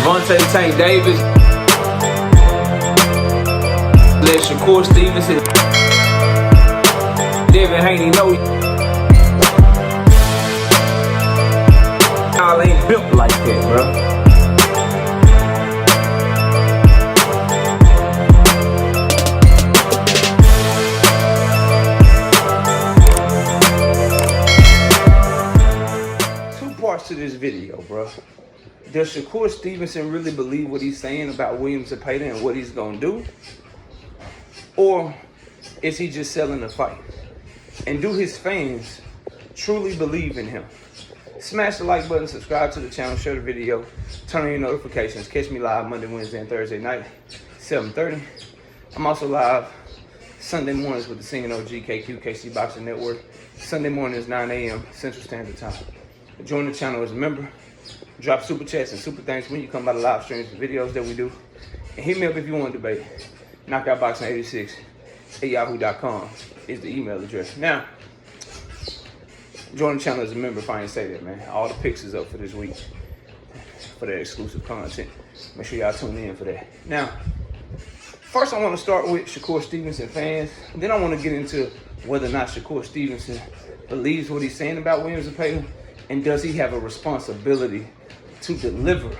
Tank Davis. Let Shakur Stevenson. Devin Haney know y'all ain't built like that, bro. Parts to this video, bro. Does Shakur Stevenson really believe what he's saying about William Zepeda and what he's gonna do? Or is he just selling the fight? And do his fans truly believe in him? Smash the like button, subscribe to the channel, share the video, turn on your notifications. Catch me live Monday, Wednesday, and Thursday night, 7:30. I'm also live Sunday mornings with the Singing OG KC Boxing Network. Sunday mornings, 9 a.m. Central Standard Time. Join the channel as a member. Drop super chats and super thanks when you come by the live streams and videos that we do. And hit me up if you want to debate. knockoutboxing86@yahoo.com is the email address. Now, join the channel as a member if I ain't say that, man. All the picks is up for this week for that exclusive content. Make sure y'all tune in for that. Now, first I want to start with Shakur Stevenson fans. Then I want to get into whether or not Shakur Stevenson believes what he's saying about William Zepeda. And does he have a responsibility to deliver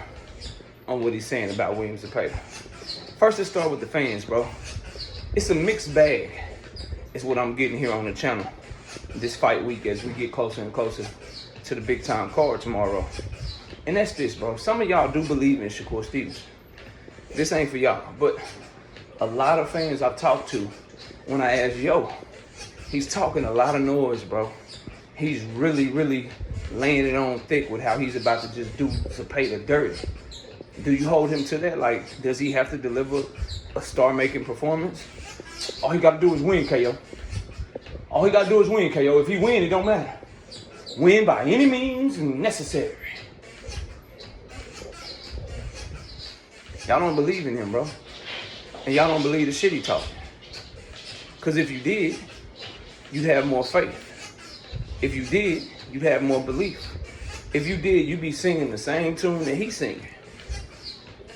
on what he's saying about William Zepeda? First, let's start with the fans, bro. It's a mixed bag, is what I'm getting here on the channel this fight week as we get closer and closer to the big time card tomorrow. And that's this, bro. Some of y'all do believe in Shakur Stevenson. This ain't for y'all, but a lot of fans I've talked to, when I ask, yo, he's talking a lot of noise, bro. He's really laying it on thick with how he's about to just do Zepeda dirty. Do you hold him to that? Like, does he have to deliver a star-making performance? All he got to do is win, KO. All he got to do is win, KO. If he win, it don't matter. Win by any means necessary. Y'all don't believe in him, bro. And y'all don't believe the shit he talking. Because if you did, you'd have more faith. If you did, you'd have more belief. If you did, you'd be singing the same tune that he's singing.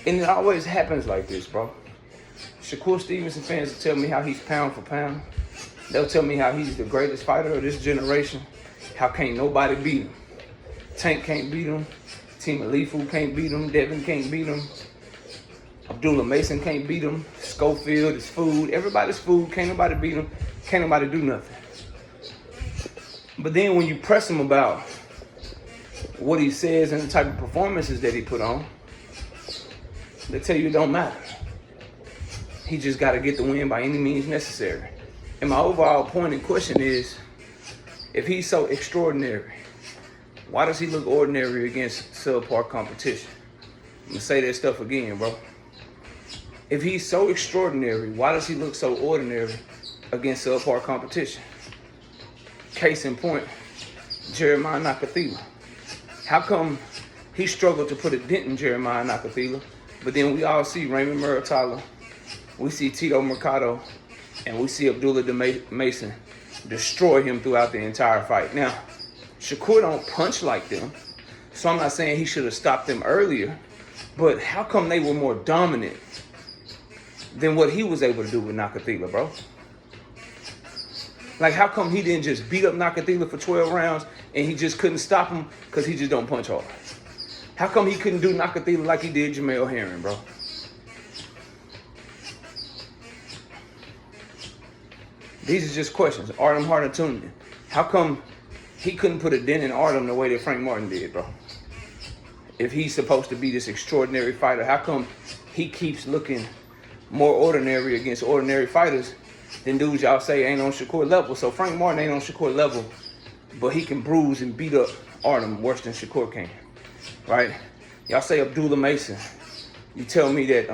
And it always happens like this, bro. Shakur Stevenson fans will tell me how he's pound for pound. They'll tell me how he's the greatest fighter of this generation. How can't nobody beat him. Tank can't beat him. Team Alifu can't beat him. Devin can't beat him. Abdullah Mason can't beat him. Schofield is food. Everybody's food. Can't nobody beat him. Can't nobody do nothing. But then when you press him about what he says and the type of performances that he put on, they tell you it don't matter. He just got to get the win by any means necessary. And my overall point in question is, if he's so extraordinary, why does he look ordinary against subpar competition? I'm going to say that stuff again, bro. If he's so extraordinary, why does he look so ordinary against subpar competition? Case in point, Jeremiah Nakathila. How come he struggled to put a dent in Jeremiah Nakathila, but then we all see Raymond Muratalla, we see Tito Mercado, and we see Abdullah Mason destroy him throughout the entire fight. Now, Shakur don't punch like them, so I'm not saying he should have stopped them earlier, but how come they were more dominant than what he was able to do with Nakathila, bro? Like, how come he didn't just beat up Nakathila for 12 rounds and he just couldn't stop him because he just don't punch hard? How come he couldn't do Nakathila like he did Jamel Herring, bro? These are just questions. Artem Hardatunian. How come he couldn't put a dent in Artem the way that Frank Martin did, bro? If he's supposed to be this extraordinary fighter, how come he keeps looking more ordinary against ordinary fighters than dudes y'all say ain't on Shakur level? So Frank Martin ain't on Shakur level, but he can bruise and beat up Artem worse than Shakur can, right? Y'all say Abdullah Mason. You tell me that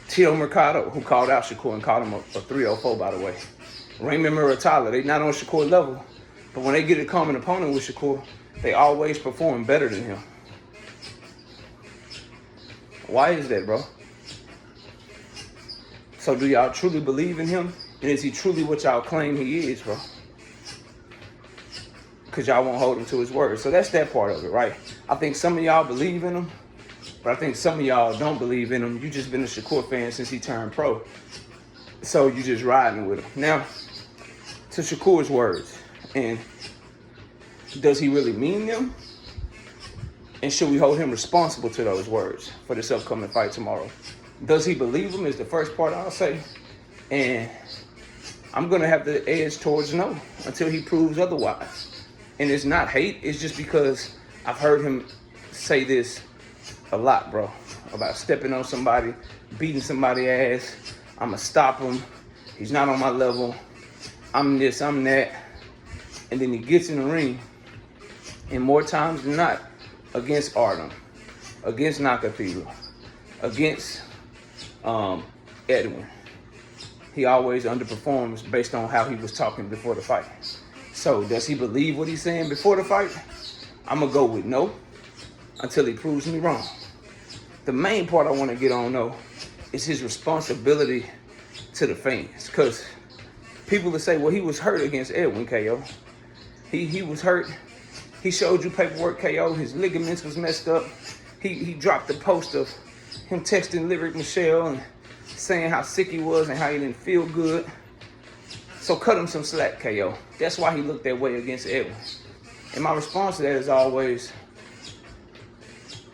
Tito Mercado, who called out Shakur and called him a 304, by the way. Raymond Muratalla, they not on Shakur level, but when they get a common opponent with Shakur, they always perform better than him. Why is that, bro? So do y'all truly believe in him? And is he truly what y'all claim he is, bro? Because y'all won't hold him to his word. So that's that part of it, right? I think some of y'all believe in him. But I think some of y'all don't believe in him. You just been a Shakur fan since he turned pro. So you just riding with him. Now, to Shakur's words, and does he really mean them? And should we hold him responsible to those words for this upcoming fight tomorrow? Does he believe them is the first part I'll say. And I'm going to have the edge towards no until he proves otherwise. And it's not hate. It's just because I've heard him say this a lot, bro, about stepping on somebody, beating somebody's ass. I'm going to stop him. He's not on my level. I'm this, I'm that. And then he gets in the ring. And more times than not, against Artem, against Nakafila, against Edwin, he always underperforms based on how he was talking before the fight. So does he believe what he's saying before the fight? I'm going to go with no until he proves me wrong. The main part I want to get on, though, is his responsibility to the fans. Because people will say, well, he was hurt against Edwin, KO. He was hurt. He showed you paperwork, KO. His ligaments was messed up. He dropped the post of him texting Lyric Michelle and saying how sick he was and how he didn't feel good. So cut him some slack, KO. That's why he looked that way against Edwin. And my response to that is always,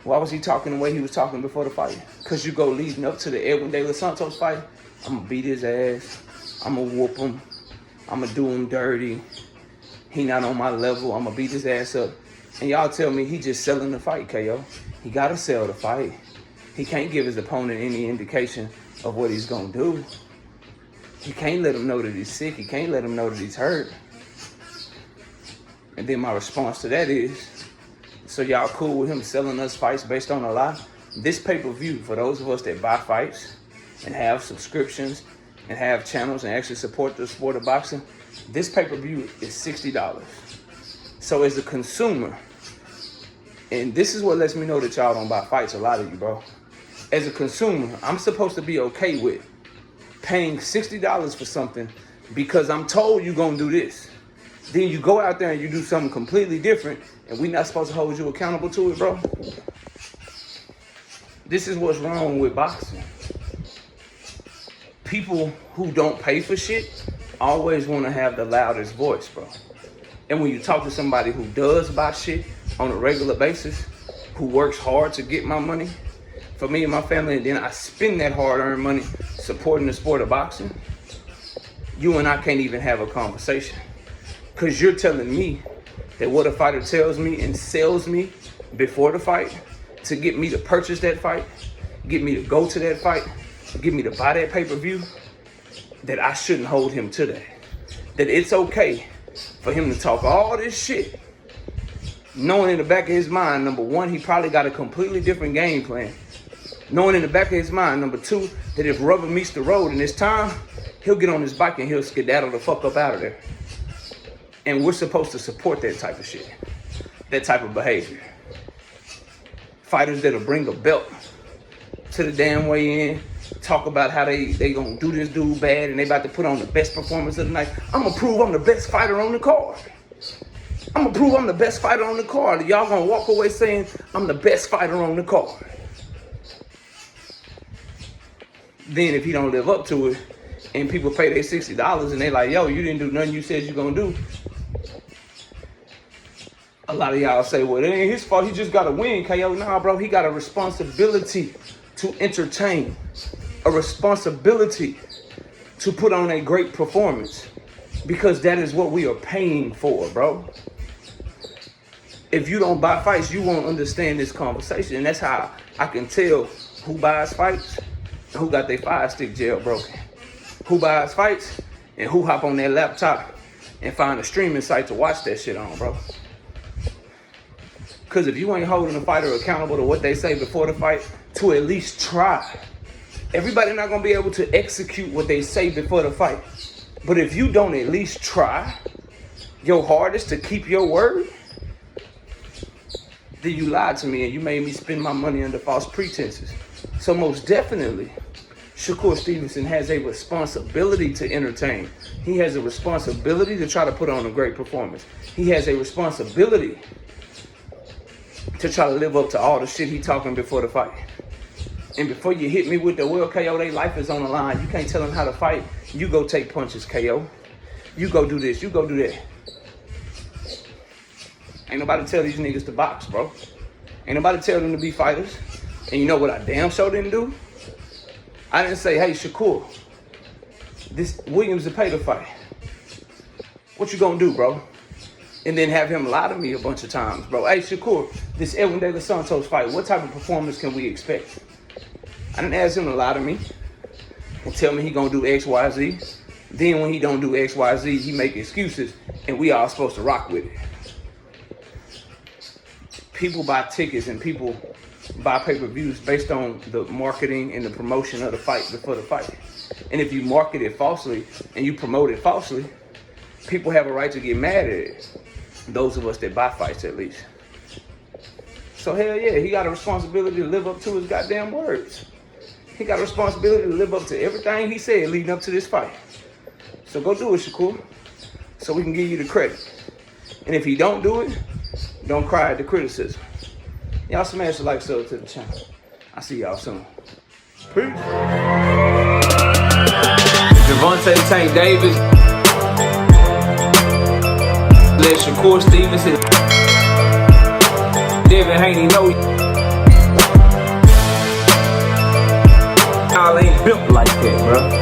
why was he talking the way he was talking before the fight? Because you go leading up to the Edwin De Los Santos fight, I'm going to beat his ass. I'm going to whoop him. I'm going to do him dirty. He not on my level. I'm going to beat his ass up. And y'all tell me he just selling the fight, KO. He got to sell the fight. He can't give his opponent any indication of what he's going to do. He can't let him know that he's sick. He can't let him know that he's hurt. And then my response to that is, so y'all cool with him selling us fights based on a lie? This pay-per-view, for those of us that buy fights and have subscriptions and have channels and actually support the sport of boxing, this pay-per-view is $60. So as a consumer, and this is what lets me know that y'all don't buy fights, a lot of you, bro. As a consumer, I'm supposed to be okay with paying $60 for something because I'm told you're going to do this. Then you go out there and you do something completely different, and we're not supposed to hold you accountable to it, bro. This is what's wrong with boxing. People who don't pay for shit always want to have the loudest voice, bro. And when you talk to somebody who does buy shit on a regular basis, who works hard to get my money for me and my family, and then I spend that hard-earned money supporting the sport of boxing, you and I can't even have a conversation. Because you're telling me that what a fighter tells me and sells me before the fight to get me to purchase that fight, get me to go to that fight, get me to buy that pay-per-view, that I shouldn't hold him to that. That it's okay for him to talk all this shit, knowing in the back of his mind, number one, he probably got a completely different game plan. Knowing in the back of his mind, number two, that if rubber meets the road and it's time, he'll get on his bike and he'll skedaddle the fuck up out of there. And we're supposed to support that type of shit, that type of behavior. Fighters that'll bring a belt to the damn weigh-in, talk about how they gonna do this dude bad and they about to put on the best performance of the night. I'm gonna prove I'm the best fighter on the card. I'm gonna prove I'm the best fighter on the card. Y'all gonna walk away saying I'm the best fighter on the card. Then if he don't live up to it and people pay their $60 and they like, yo, you didn't do nothing you said you gonna do. A lot of y'all say, well, it ain't his fault. He just got to win, KO. Nah, bro, he got a responsibility to entertain, a responsibility to put on a great performance, because that is what we are paying for, bro. If you don't buy fights, you won't understand this conversation. And that's how I can tell who buys fights and who got their fire stick jailbroken. Who buys fights and who hop on their laptop and find a streaming site to watch that shit on, bro. Because if you ain't holding a fighter accountable to what they say before the fight, to at least try. Everybody not going to be able to execute what they say before the fight. But if you don't at least try your hardest to keep your word, then you lied to me and you made me spend my money under false pretenses. So most definitely, Shakur Stevenson has a responsibility to entertain. He has a responsibility to try to put on a great performance. He has a responsibility to try to live up to all the shit he talking before the fight. And before you hit me with the well, KO, their life is on the line. You can't tell them how to fight. You go take punches, KO. You go do this. You go do that. Ain't nobody tell these niggas to box, bro. Ain't nobody tell them to be fighters. And you know what I damn sure didn't do? I didn't say, hey, Shakur, this Williams-Zepeda fight, what you gonna do, bro? And then have him lie to me a bunch of times, bro. Hey, Shakur, this Edwin De Los Santos fight, what type of performance can we expect? I didn't ask him to lie to me and tell me he gonna do X, Y, Z. Then when he don't do X, Y, Z, he make excuses, and we all supposed to rock with it. People buy tickets and people buy pay-per-views based on the marketing and the promotion of the fight before the fight. And if you market it falsely and you promote it falsely, people have a right to get mad at it. Those of us that buy fights, at least. So hell yeah, he got a responsibility to live up to his goddamn words. He got a responsibility to live up to everything he said leading up to this fight. So go do it, Shakur, so we can give you the credit. And if he don't do it, don't cry at the criticism. Y'all smash the like, sub to the channel. I'll see y'all soon. Peace. Devontae Tank Davis. Let Shakur Stevenson. Devin Haney know y'all ain't built like that, bro.